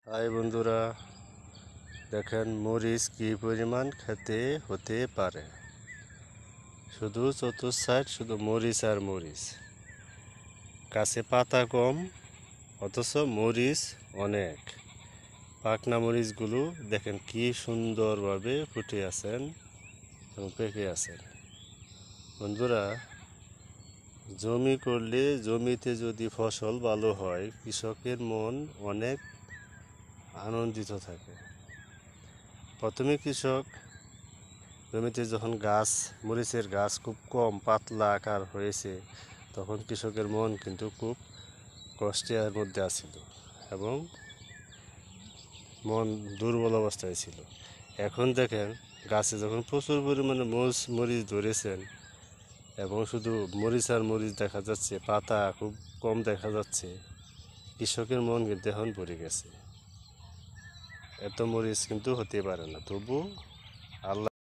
High বন্ধুরা, দেখেন মরিচ কি পরিমাণ খেতে হতে পারে। শুধু চতুর্সাইড শুধু মরিচ আর মরিচ, গাছে পাতা কম অথচ মরিচ অনেক। পাকনা মরিচগুলো দেখেন কি সুন্দরভাবে ফুটে আছেন এবং পেকে আছেন। বন্ধুরা, জমি করলে জমিতে যদি ফসল ভালো হয় কৃষকের মন অনেক আনন্দিত থাকে। প্রথমে কৃষক জমিতে যখন মরিচের গাছ খুব কম পাতলা আকার হয়েছে, তখন কৃষকের মন কিন্তু খুব কষ্টের মধ্যে আছিল এবং মন দুর্বল অবস্থায় ছিল। এখন দেখেন গাছে যখন প্রচুর পরিমাণে মরিচ ধরেছেন এবং শুধু মরিচ আর মরিচ দেখা যাচ্ছে, পাতা খুব কম দেখা যাচ্ছে, কৃষকের মন কিন্তু এখন ভরে গেছে। এত মরিচ কিন্তু হতে পারে না, তবু আল্লাহ